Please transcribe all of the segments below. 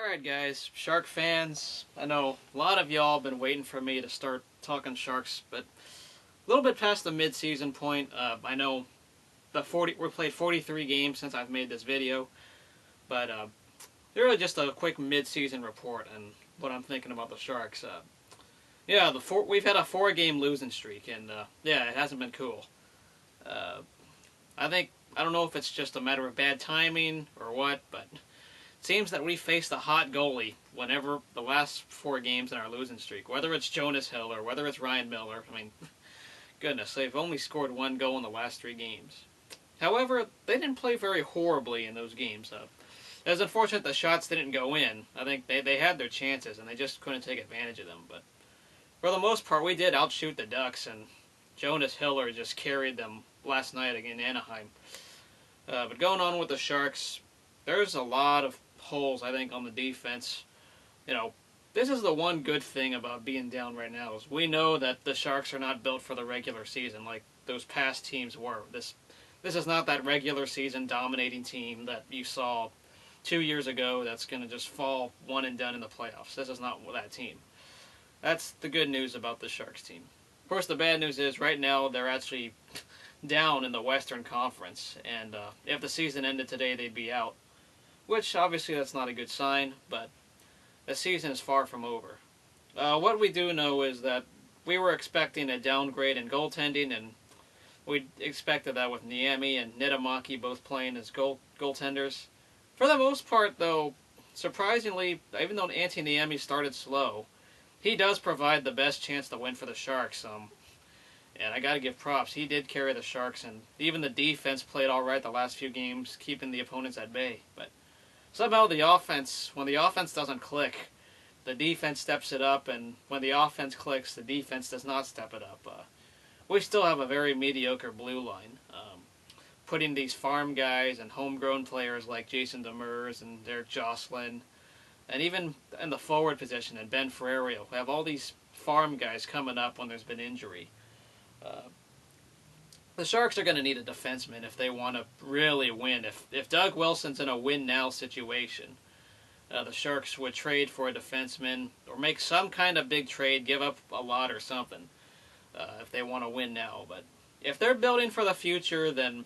Alright guys, Shark fans, I know a lot of y'all been waiting for me to start talking Sharks, but a little bit past the mid-season point. I know we played 43 games since I've made this video, but really just a quick mid-season report and what I'm thinking about the Sharks. Yeah, we've had a 4-game losing streak, and yeah, it hasn't been cool. I don't know if it's just a matter of bad timing or what, but it seems that we faced a hot goalie whenever the last 4 games in our losing streak. Whether it's Jonas Hill or whether it's Ryan Miller. I mean, goodness, they've only scored 1 goal in the last 3 games. However, they didn't play very horribly in those games. It was unfortunate the shots didn't go in. I think they had their chances and they just couldn't take advantage of them. But for the most part, we did outshoot the Ducks, and Jonas Hiller just carried them last night against Anaheim. But going on with the Sharks, there's a lot of holes, I think, on the defense. You know, this is the one good thing about being down right now, is we know that the Sharks are not built for the regular season like those past teams were. This is not that regular season dominating team that you saw 2 years ago that's going to just fall one and done in the playoffs. This is not that team. That's the good news about the Sharks team. Of course, the bad news is right now they're actually down in the Western Conference, and if the season ended today, they'd be out. Which, obviously, that's not a good sign, but the season is far from over. What we do know is that we were expecting a downgrade in goaltending, and we expected that with Niemi and Niittymaki both playing as goaltenders. For the most part, though, surprisingly, even though Antti Niemi started slow, he does provide the best chance to win for the Sharks. And I got to give props. He did carry the Sharks, and even the defense played all right the last few games, keeping the opponents at bay. But somehow the offense, when the offense doesn't click, the defense steps it up, and when the offense clicks, the defense does not step it up. We still have a very mediocre blue line. Putting these farm guys and homegrown players like Jason Demers and Derek Jocelyn, and even in the forward position, and Ben Ferrerio, we have all these farm guys coming up when there's been injury. The Sharks are going to need a defenseman if they want to really win. If Doug Wilson's in a win-now situation, the Sharks would trade for a defenseman or make some kind of big trade, give up a lot or something, if they want to win now. But if they're building for the future, then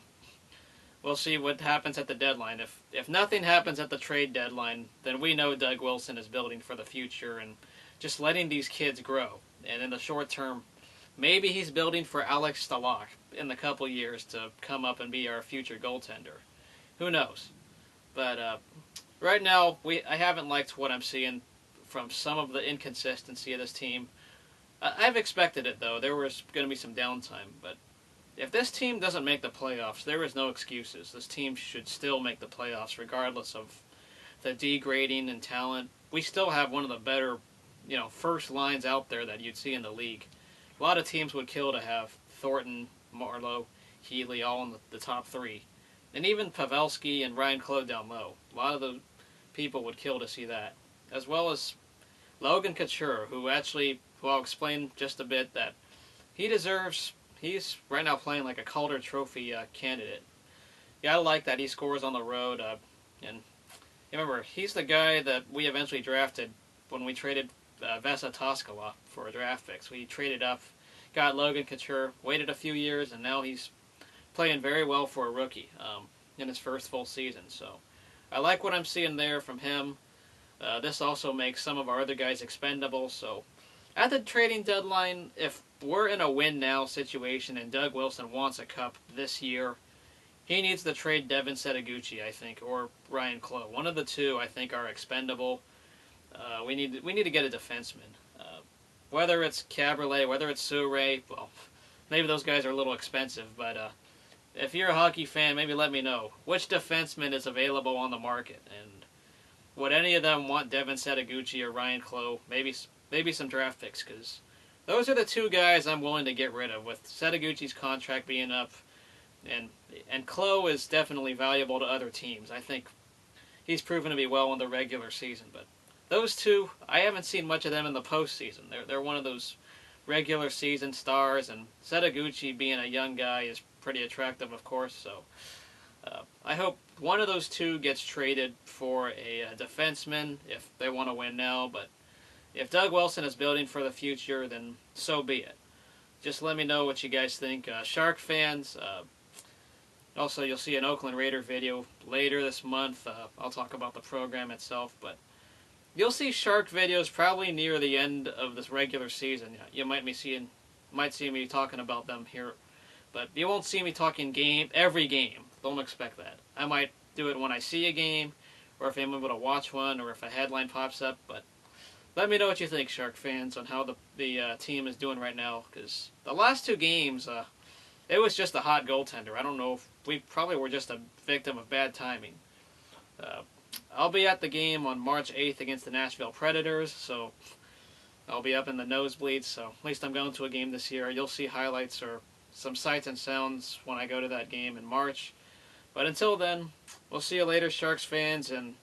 we'll see what happens at the deadline. If nothing happens at the trade deadline, then we know Doug Wilson is building for the future and just letting these kids grow. And in the short term, maybe he's building for Alex Stalock in a couple years to come up and be our future goaltender. Who knows? But right now, I haven't liked what I'm seeing from some of the inconsistency of this team. I've expected it, though. There was going to be some downtime. But if this team doesn't make the playoffs, there is no excuses. This team should still make the playoffs regardless of the degrading and talent. We still have one of the better, first lines out there that you'd see in the league. A lot of teams would kill to have Thornton, Marleau, Healy all in the top 3. And even Pavelski and Ryan Clough down low. A lot of the people would kill to see that. As well as Logan Couture, who I'll explain just a bit that he's right now playing like a Calder Trophy candidate. Yeah, I like that he scores on the road. And remember, he's the guy that we eventually drafted when we traded Vesa Toskala for a draft picks. We traded up, got Logan Couture, waited a few years, and now he's playing very well for a rookie in his first full season. So I like what I'm seeing there from him. This also makes some of our other guys expendable. So at the trading deadline, if we're in a win-now situation and Doug Wilson wants a cup this year, he needs to trade Devin Setaguchi, I think, or Ryan Clough. One of the two, I think, are expendable. We need to get a defenseman. Whether it's Cabriolet, whether it's Souray, well, maybe those guys are a little expensive, but if you're a hockey fan, maybe let me know which defenseman is available on the market, and would any of them want Devin Setaguchi or Ryan Clough? Maybe some draft picks, because those are the 2 guys I'm willing to get rid of, with Setaguchi's contract being up, and Clough is definitely valuable to other teams. I think he's proven to be well in the regular season, but those 2, I haven't seen much of them in the postseason. They're one of those regular season stars, and Setaguchi, being a young guy, is pretty attractive, of course. So I hope one of those two gets traded for a defenseman if they want to win now. But if Doug Wilson is building for the future, then so be it. Just let me know what you guys think. Shark fans, also you'll see an Oakland Raider video later this month. I'll talk about the program itself, but you'll see Shark videos probably near the end of this regular season. You might see me talking about them here, but you won't see me talking every game. Don't expect that. I might do it when I see a game, or if I'm able to watch one, or if a headline pops up. But let me know what you think, Shark fans, on how the team is doing right now. Because the last two games, it was just a hot goaltender. I don't know if we probably were just a victim of bad timing. I'll be at the game on March 8th against the Nashville Predators, so I'll be up in the nosebleeds. So at least I'm going to a game this year. You'll see highlights or some sights and sounds when I go to that game in March. But until then, we'll see you later, Sharks fans, and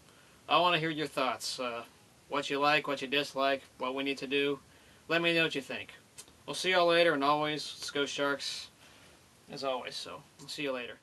I want to hear your thoughts. What you like, what you dislike, what we need to do. Let me know what you think. We'll see y'all later, and always, let's go Sharks, as always. So, we'll see you later.